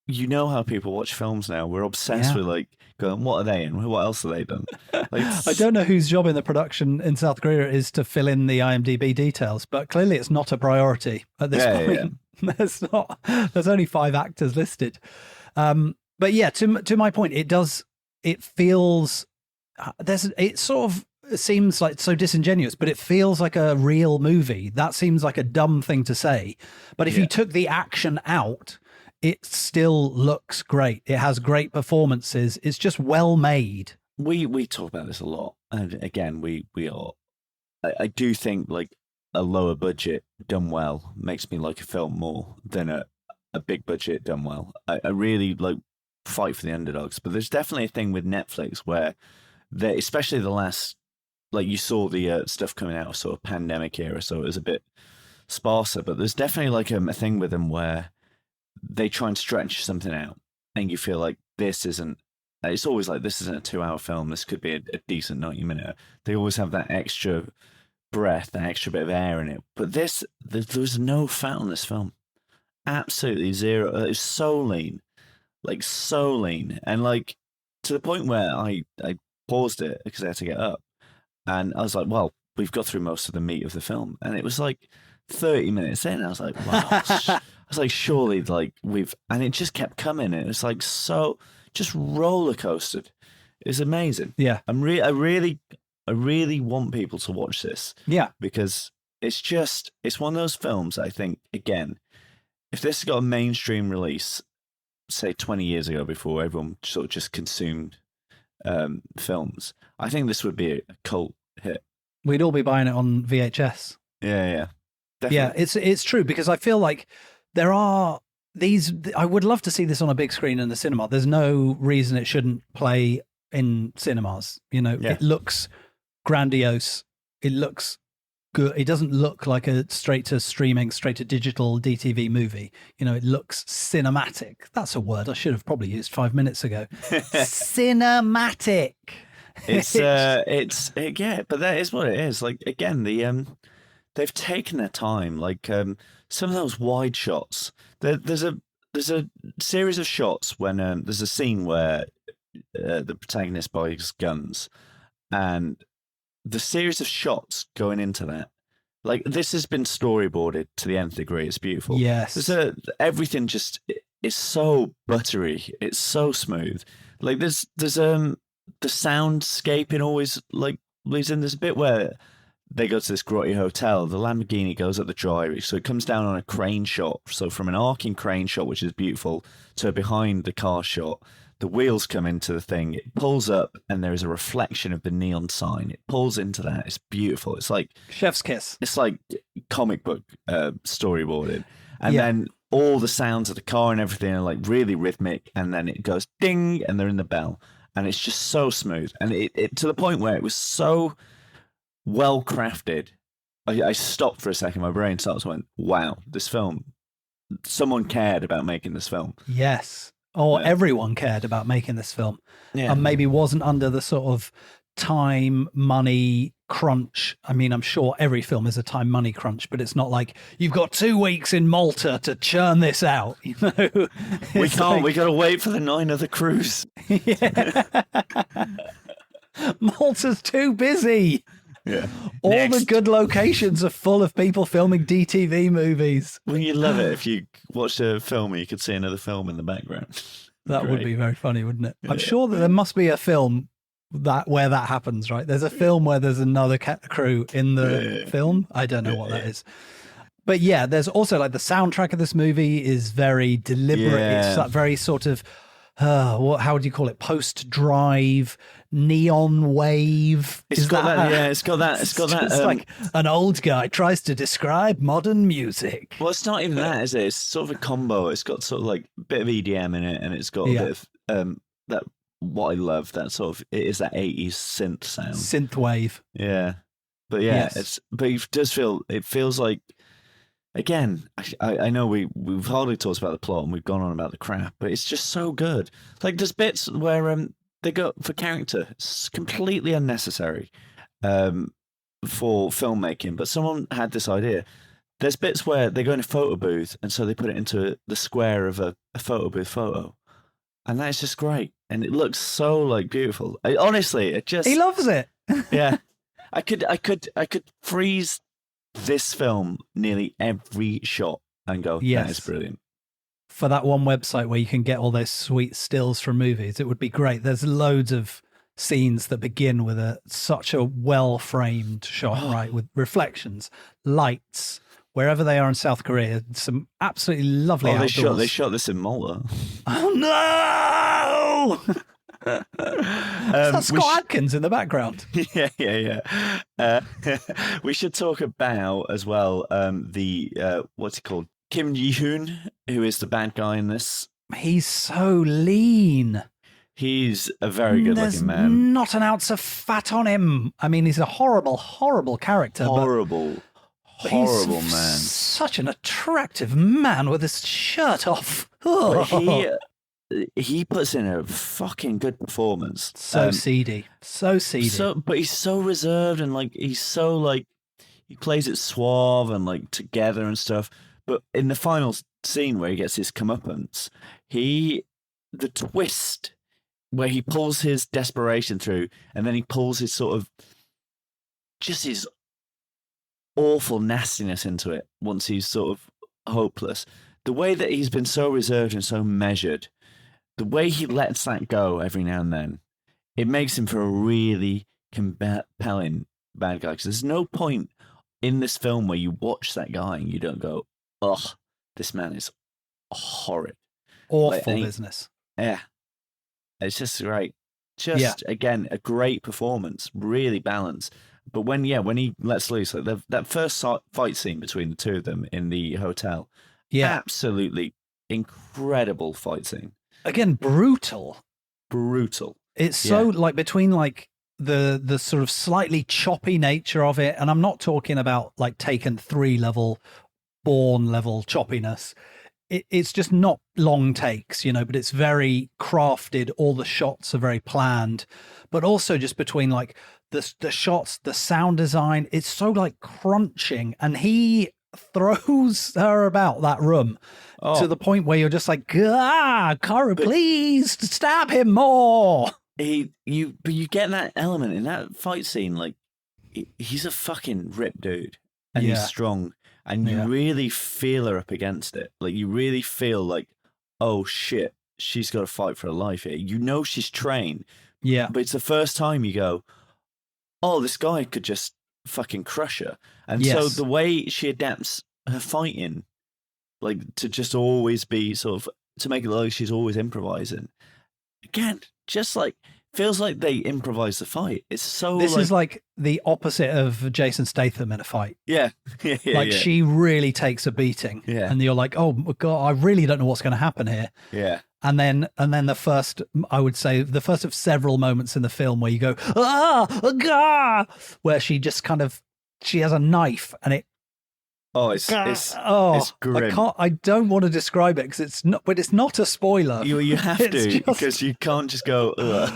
you know how people watch films now. We're obsessed with like going, what are they in? What else have they done? Like, I don't know whose job in the production in South Korea it is to fill in the IMDb details, but clearly it's not a priority at this point. Yeah. There's only 5 actors listed. But yeah, to my point, it feels it sort of seems like so disingenuous, but it feels like a real movie. That seems like a dumb thing to say. But if you took the action out, it still looks great. It has great performances. It's just well made. We talk about this a lot, and again, we are. I do think like a lower budget done well makes me like a film more than a big budget done well. I really like fight for the underdogs, but there's definitely a thing with Netflix where they, especially the last, like you saw the stuff coming out of sort of pandemic era, so it was a bit sparser. But there's definitely like a thing with them where they try and stretch something out, and you feel like this isn't. It's always like this isn't a 2-hour film. This could be a decent 90-minute. They always have that extra breath, that extra bit of air in it. But there's no fat on this film. Absolutely zero. It's so lean, like so lean, and like to the point where I paused it because I had to get up, and I was like, well, we've got through most of the meat of the film, and it was like 30 minutes in. I was like, wow. I was like, surely, like and it just kept coming. It was like so. Just roller coastered. It's amazing. Yeah. I really want people to watch this. Yeah. Because it's one of those films. I think again, if this got a mainstream release, say 20 years ago, before everyone sort of just consumed films, I think this would be a cult hit. We'd all be buying it on VHS. Yeah, definitely. Yeah, it's true, because I feel like there are these. I would love to see this on a big screen in the cinema. There's no reason it shouldn't play in cinemas. You know, Yeah. It looks grandiose. It looks good. It doesn't look like a straight to streaming, straight to digital DTV movie. You know, it looks cinematic. That's a word I should have probably used 5 minutes ago. Cinematic. It's yeah, but that is what it is. Like again, they've taken their time. Like some of those wide shots. There's a series of shots when there's a scene where the protagonist buys guns, and the series of shots going into that, like this has been storyboarded to the nth degree. It's beautiful. Yes. Everything just is so buttery. It's so smooth. Like there's the soundscaping always like leads in. There's a bit where they go to this grotty hotel. The Lamborghini goes up the driveway, so it comes down on a crane shot. So from an arcing crane shot, which is beautiful, to a behind the car shot, the wheels come into the thing. It pulls up, and there is a reflection of the neon sign. It pulls into that. It's beautiful. It's like Chef's kiss. It's like comic book storyboarded, and Yeah. then all the sounds of the car and everything are like really rhythmic, and then it goes ding, and they're in the bell. And it's just so smooth, and it to the point where it was so well crafted. I stopped for a second. My brain starts went, "Wow, this film! Someone cared about making this film." Yes. Or Yeah. everyone cared about making this film, Yeah, and maybe wasn't under the sort of time, money crunch. I mean, I'm sure every film is a time, money crunch, but it's not like you've got 2 weeks in Malta to churn this out. You know, we It's can't. like- We got to wait for the 9 other crews. Malta's too busy. Yeah, All the Next. good locations are full of people filming DTV movies. Wouldn't you love it if you watched a film and you could see another film in the background? That would Great. be very funny, wouldn't it? I'm sure that there must be a film where that happens, right? There's a film where there's another crew in the film. I don't know what that is. But yeah, there's also like the soundtrack of this movie is very deliberate. Yeah. It's that very sort of how would you call it? Post-drive, neon wave. It's got that. Yeah, it's got that. It's got that. It's like an old guy tries to describe modern music. Well, it's not even that, is it? It's sort of a combo. It's got sort of like a bit of EDM in it, and it's got a Yeah. bit of that. What I love, that sort of, it is that 80s synth sound. Synth wave. Yeah, but yeah, Yes. it does feel. It feels like, again, I know we've hardly talked about the plot and we've gone on about the crap, but it's just so good. Like there's bits where they go for character. It's completely unnecessary for filmmaking, but someone had this idea. There's bits where they go in a photo booth, and so they put it into the square of a photo booth photo, and that's just great. And it looks so like beautiful. Honestly, it just He loves it. yeah. I could freeze this film nearly every shot and go, Yes. that is brilliant. For that one website where you can get all those sweet stills from movies, it would be great. There's loads of scenes that begin with such a well-framed shot, right, with reflections, lights, wherever they are in South Korea, some absolutely lovely Oh, outdoors. they shot this in Malta. Oh no! Is that Scott Adkins in the background? yeah. We should talk about as well the what's it called? Kim Ji-hoon, who is the bad guy in this. He's so lean. He's a very good There's looking man. not an ounce of fat on him. I mean, he's a horrible, horrible character. Horrible He's man. such an attractive man with his shirt off. But he puts in a fucking good performance. So seedy. So seedy. But he's so reserved, and like he's so like he plays it suave and like together and stuff. But in the final scene where he gets his comeuppance, the twist where he pulls his desperation through, and then he pulls his sort of just his awful nastiness into it once he's sort of hopeless. The way that he's been so reserved and so measured, the way he lets that go every now and then, it makes him for a really compelling bad guy. Because there's no point in this film where you watch that guy and you don't go, ugh, this man is horrid. Awful business. Yeah. It's just great. Just, again, a great performance, really balanced. But when he lets loose, like that first fight scene between the two of them in the hotel, absolutely incredible fight scene. Again, brutal. It's so like between like the sort of slightly choppy nature of it, and I'm not talking about like Taken 3 level, Bourne level choppiness. It's just not long takes, but it's very crafted. All the shots are very planned, but also just between like the shots, the sound design, it's so like crunching, and he throws her about that room to the point where you're just like, Cara, please stab him more. But you get that element in that fight scene, like he's a fucking ripped dude, and he's strong. And you really feel her up against it. Like, you really feel like, oh, shit, she's got to fight for her life here. You know she's trained. Yeah. But it's the first time you go, oh, this guy could just fucking crush her. And so the way she adapts her fighting, like, to just always be sort of, to make it look like she's always improvising. Again, just like, feels like they improvise the fight. It's so This is like the opposite of Jason Statham in a fight. Yeah. She really takes a beating. Yeah. And you're like, oh God, I really don't know what's going to happen here. Yeah. And then the first, I would say, the first of several moments in the film where you go, where she just kind of, she has a knife and it. Oh, it's grim. I don't want to describe it because it's not, but it's not a spoiler. You have to, because you can't just go, ugh.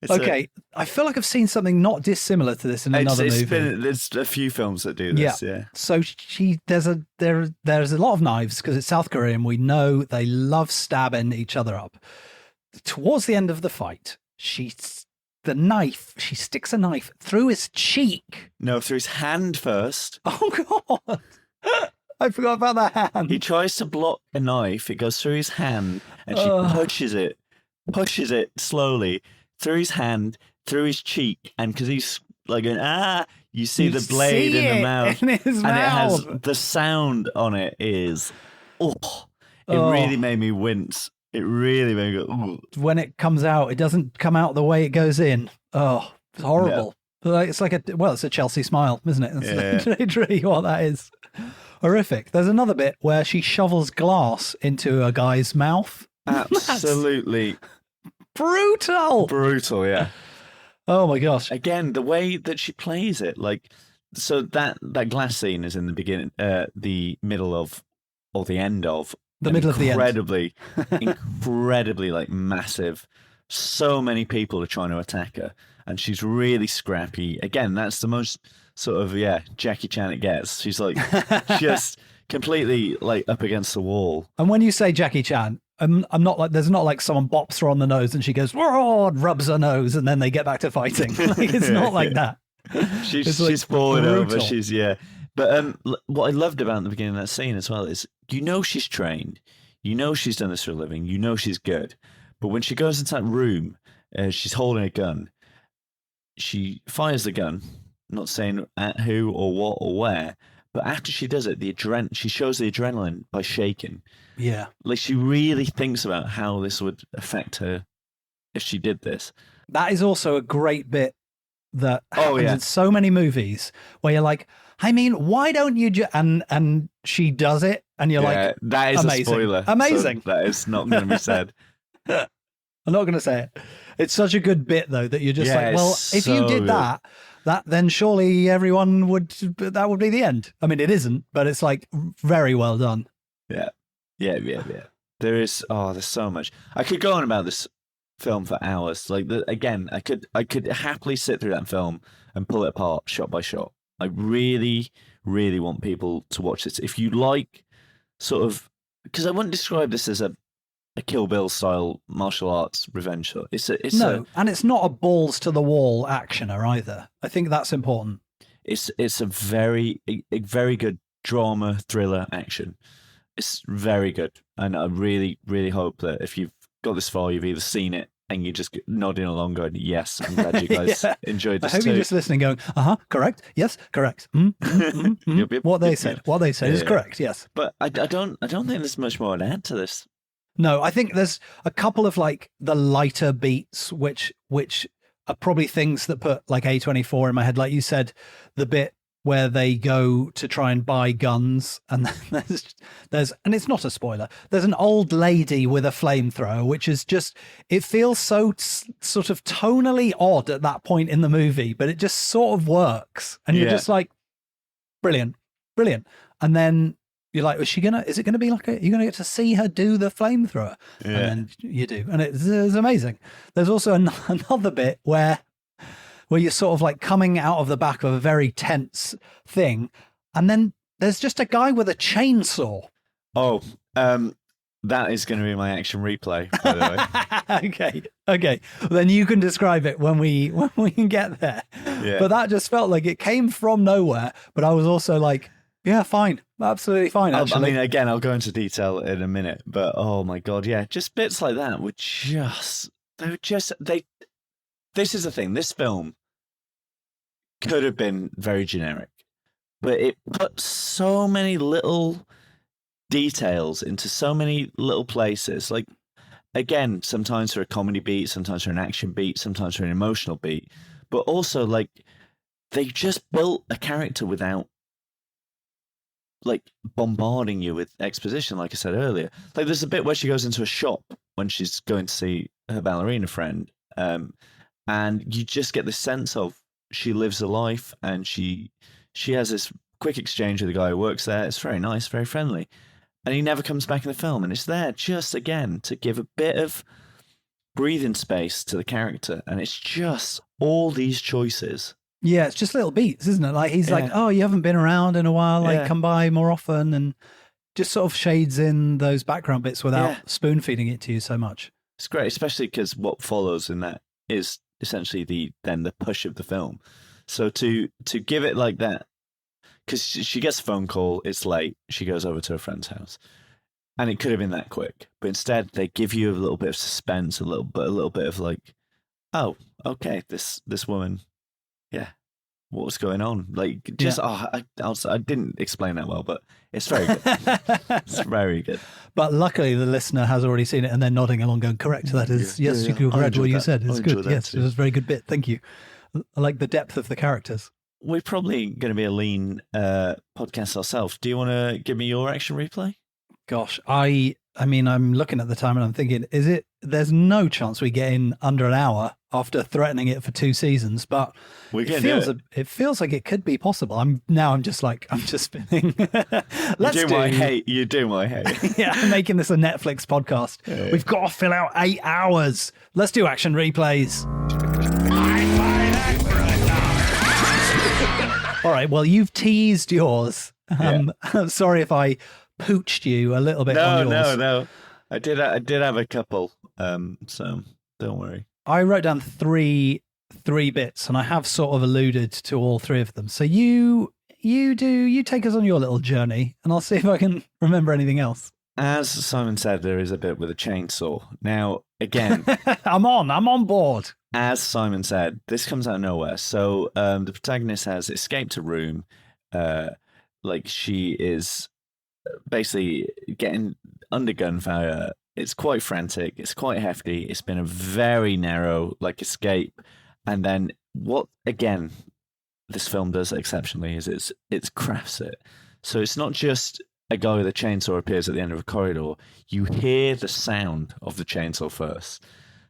Okay, I feel like I've seen something not dissimilar to this in another movie. There's a few films that do this, yeah. So there's a lot of knives because it's South Korean. We know they love stabbing each other up. Towards the end of the fight, she sticks a knife through his cheek. No, through his hand first. Oh God. I forgot about that hand. He tries to block a knife. It goes through his hand, and she pushes it slowly through his hand, through his cheek, and because he's like going, you see the blade in the mouth, in his mouth. It has the sound on it is, really made me wince. It really made me go, ooh. When it comes out, it doesn't come out the way it goes in. Oh, it's horrible. No. It's like it's a Chelsea smile, isn't it? That's literally what that is. Horrific. There's another bit where she shovels glass into a guy's mouth. Absolutely. Brutal, yeah. Oh my gosh. Again, the way that she plays it, like, so that glass scene is in the beginning, the middle of, or the end of, the middle of the end. Incredibly, like, massive. So many people are trying to attack her, and she's really scrappy. Again, that's the most sort of, Jackie Chan it gets. She's like, just completely, like, up against the wall. And when you say Jackie Chan, I'm not like, there's not like someone bops her on the nose and she goes, whoa, and rubs her nose, and then they get back to fighting. Like, it's not like that. She's falling over. But what I loved about the beginning of that scene as well is, she's trained, she's done this for a living, she's good. But when she goes into that room, she's holding a gun. She fires the gun, not saying at who or what or where. But after she does it, she shows the adrenaline by shaking. Yeah. Like, she really thinks about how this would affect her if she did this. That is also a great bit that happens in so many movies where you're like, I mean, why don't you and she does it, and you're like, that is amazing. A spoiler. Amazing. So that is not going to be said. I'm not going to say it. It's such a good bit, though, that you're just like, well, if you did that, then surely everyone that would be the end. I mean, it isn't, but it's like very well done. Yeah. There is, there's so much. I could go on about this film for hours. Like, again, I could happily sit through that film and pull it apart shot by shot. I really, really want people to watch this. If you like sort of, because I wouldn't describe this as a Kill Bill style martial arts revenge shot. And it's not a balls to the wall actioner either. I think that's important. It's a very good drama thriller action. It's very good, and I really, really hope that if you've got this far, you've either seen it and you just nodding along, going, "Yes, I'm glad you guys enjoyed this I hope too." you're just listening, going, correct, yes, correct. Yep, What they yep, said, yep. what they said is correct, yes. But I don't think there's much more to add to this. No, I think there's a couple of like the lighter beats, which are probably things that put like A24 in my head. Like you said, the bit where they go to try and buy guns, and there's and it's not a spoiler. There's an old lady with a flamethrower, which is just, it feels so sort of tonally odd at that point in the movie, but it just sort of works, and you're just like, brilliant. And then you're like, is it going to be like you're going to get to see her do the flamethrower? Yeah. And then you do. And it's amazing. There's also another bit where you're sort of like coming out of the back of a very tense thing. And then there's just a guy with a chainsaw. Oh, that is going to be my action replay, by the way. Okay. Then you can describe it when we can get there. Yeah. But that just felt like it came from nowhere. But I was also like, yeah, fine. Absolutely fine, actually. I mean, again, I'll go into detail in a minute, but oh my God, yeah, just bits like that this is the thing, this film could have been very generic, but it put so many little details into so many little places. Like, again, sometimes for a comedy beat, sometimes for an action beat, sometimes for an emotional beat, but also like they just built a character without like bombarding you with exposition, like I said earlier. Like there's a bit where she goes into a shop when she's going to see her ballerina friend, and you just get this sense of she lives a life, and she has this quick exchange with the guy who works there. It's very nice, very friendly, and he never comes back in the film, and it's there just again to give a bit of breathing space to the character, and it's just all these choices. Yeah, it's just little beats, isn't it? Like he's like, oh, you haven't been around in a while, like come by more often, and just sort of shades in those background bits without spoon feeding it to you so much. It's great, especially because what follows in that is essentially the push of the film. So to give it like that, because she gets a phone call, it's late, she goes over to her friend's house, and it could have been that quick, but instead they give you a little bit of suspense, a little bit of like, oh, okay, this woman. Yeah, what's going on? Like, just I didn't explain that well, but it's very good. It's very good. But luckily, the listener has already seen it, and they're nodding along, going, "Correct, that is yes, you're correct. What you said is good. Yes, it was a very good bit. Thank you. I like the depth of the characters." We're probably going to be a lean podcast ourselves. Do you want to give me your action replay? Gosh, I mean, I'm looking at the time and I'm thinking, there's no chance we get in under an hour after threatening it for 2 seasons, but it feels like it could be possible. I'm just spinning. You do my hate. Yeah, I'm making this a Netflix podcast. Yeah. We've got to fill out 8 hours. Let's do action replays. All right, well, you've teased yours. I'm sorry if I pooched you a little bit on yours. No. I did have a couple, so don't worry. I wrote down three bits, and I have sort of alluded to all 3 of them. So you take us on your little journey, and I'll see if I can remember anything else. As Simon said, there is a bit with a chainsaw. Now, again, I'm on board. As Simon said, this comes out of nowhere. So the protagonist has escaped a room, like she is basically getting under gunfire. It's quite frantic. It's quite hefty. It's been a very narrow escape. And then what again this film does exceptionally is it crafts it. So it's not just a guy with a chainsaw appears at the end of a corridor. You hear the sound of the chainsaw first.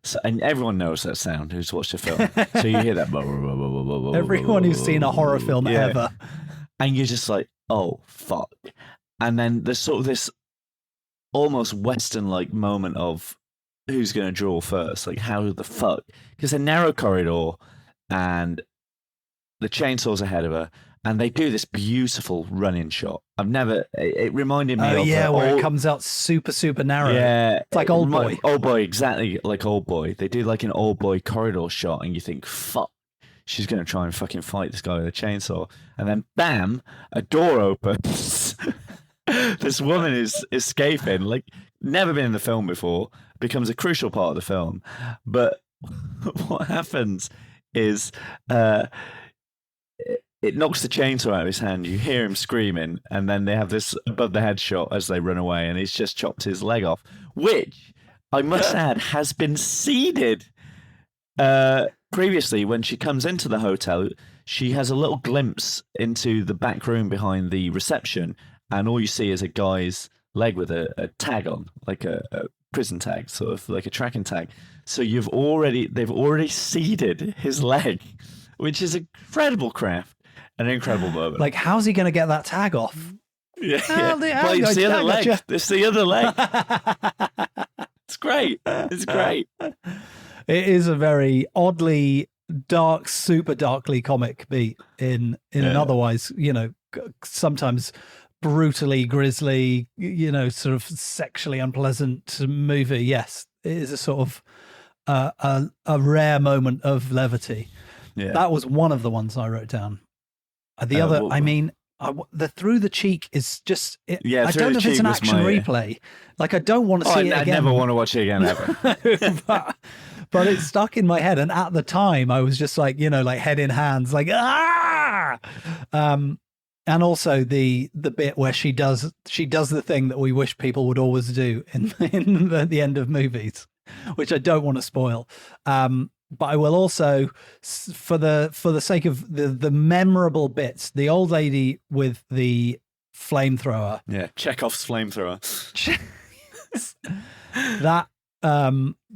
So, and everyone knows that sound who's watched the film. So you hear that. Everyone who's seen a horror film ever. And you're just like, oh, fuck. And then there's sort of this almost Western-like moment of who's going to draw first. Like, how the fuck? Because a narrow corridor and the chainsaw's ahead of her. And they do this beautiful running shot. It reminded me of... where it comes out super, super narrow. Yeah. It's like Old Boy. Old Boy, exactly like Old Boy. They do like an Old Boy corridor shot and you think, fuck, she's going to try and fucking fight this guy with a chainsaw. And then, bam, a door opens. This woman is escaping, never been in the film before, becomes a crucial part of the film. But what happens is it knocks the chainsaw out of his hand. You hear him screaming, and then they have this above the head shot as they run away, and he's just chopped his leg off, which I must add has been seeded. Previously, when she comes into the hotel, she has a little glimpse into the back room behind the reception, and all you see is a guy's leg with a tag on, like a prison tag, sort of like a tracking tag. So they've already seeded his leg, which is incredible craft, an incredible moment. Like, how's he going to get that tag off? Yeah. Well, it's the other leg. It's the other leg. It's great. It's great. It is a very oddly dark, super darkly comic beat in an otherwise, sometimes brutally grisly, sort of sexually unpleasant movie. Yes, it is a sort of a rare moment of levity. Yeah. That was one of the ones I wrote down. The other, the Through the Cheek is just. I don't know if it's an action replay. Like, I don't want to see it again. I never want to watch it again ever. But it's stuck in my head, and at the time I was just like, like head in hands, like ah. And also the bit where she does the thing that we wish people would always do in the end of movies, which I don't want to spoil. But I will also, for the sake of the memorable bits, the old lady with the flamethrower. Yeah, Chekhov's flamethrower.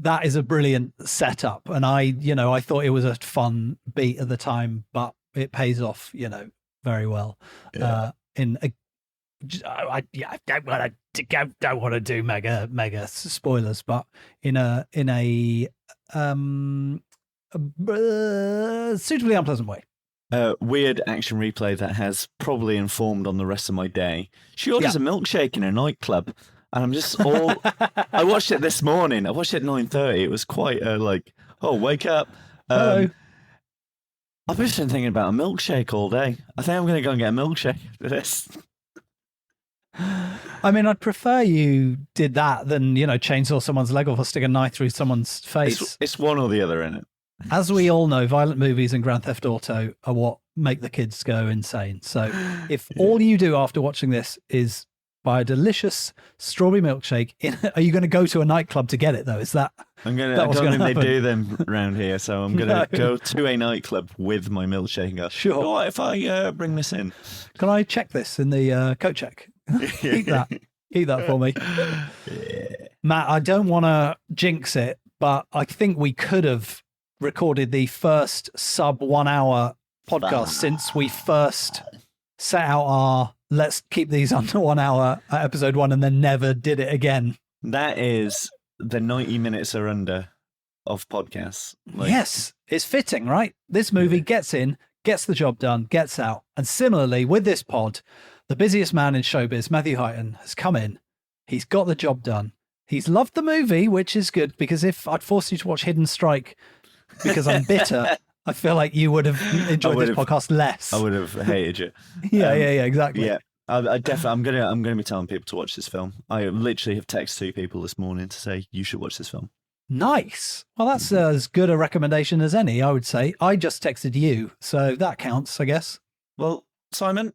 That is a brilliant setup, and I thought it was a fun beat at the time, but it pays off, very well. Yeah. I don't want to do mega spoilers, but in a suitably unpleasant way. Weird action replay that has probably informed on the rest of my day. She orders a milkshake in a nightclub, and I'm just all. I watched it this morning. I watched it at 9:30. It was quite wake up. I've just been thinking about a milkshake all day. I think I'm going to go and get a milkshake after this. I mean, I'd prefer you did that than, chainsaw someone's leg off or stick a knife through someone's face. It's one or the other, isn't it? As we all know, violent movies and Grand Theft Auto are what make the kids go insane. So if all you do after watching this is buy a delicious strawberry milkshake, are you going to go to a nightclub to get it, though? Is that I don't think they do them around here, so I'm going to go to a nightclub with my milkshake and go, sure. What if I bring this in? Can I check this in the coat check? Eat that for me. Yeah. Matt, I don't want to jinx it, but I think we could have recorded the first sub 1 hour podcast since we first set out our let's keep these under 1 hour at episode 1 and then never did it again. That is the 90 minutes or under of podcasts. Yes, it's fitting, right? This movie gets in, gets the job done, gets out. And similarly with this pod, the busiest man in showbiz, Matthew Highton, has come in. He's got the job done. He's loved the movie, which is good, because if I'd forced you to watch Hidden Strike because I'm bitter, I feel like you would have enjoyed this podcast less. I would have hated you. Yeah, exactly. Yeah, I definitely. I'm gonna be telling people to watch this film. I literally have texted 2 people this morning to say you should watch this film. Nice. Well, that's as good a recommendation as any, I would say. I just texted you, so that counts, I guess. Well, Simon,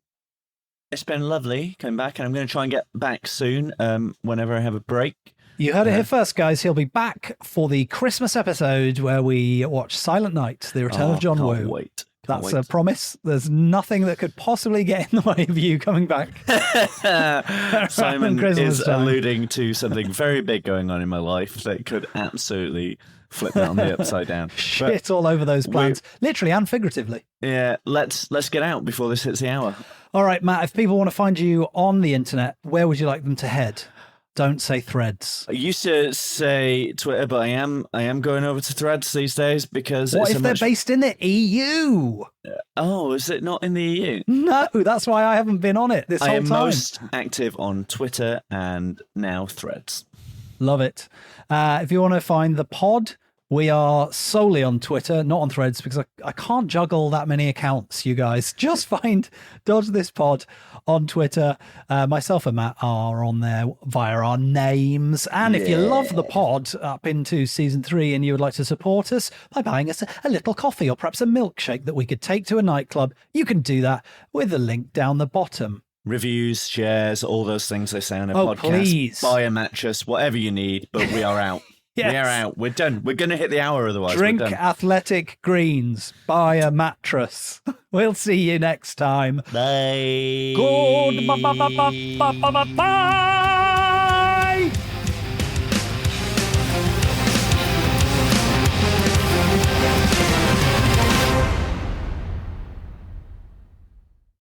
it's been lovely coming back, and I'm going to try and get back soon. Whenever I have a break. You heard it here first, guys. He'll be back for the Christmas episode where we watch Silent Night, The Return of John Woo. Wait. That's a promise. There's nothing that could possibly get in the way of you coming back. Simon is alluding to something very big going on in my life that could absolutely flip that on the upside down. Shit all over those plans, literally and figuratively. Yeah, let's get out before this hits the hour. All right, Matt, if people want to find you on the internet, where would you like them to head? Don't say Threads. I used to say Twitter, but I am going over to Threads these days because what if they're based in the EU? Oh, is it not in the EU? No, that's why I haven't been on it this whole time. I am most active on Twitter and now Threads. Love it. If you want to find the pod, We are solely on Twitter, not on Threads, because I can't juggle that many accounts, you guys. Just find Dodge This Pod on Twitter. Myself and Matt are on there via our names. And if you love the pod up into season 3 and you would like to support us by buying us a little coffee or perhaps a milkshake that we could take to a nightclub, you can do that with the link down the bottom. Reviews, shares, all those things they say on a podcast. Please. Buy a mattress, whatever you need, but we are out. Yes. We are out. We're done. We're going to hit the hour otherwise. Drink We're done. athletic greens. Buy a mattress. We'll see you next time. Bye. Goodbye.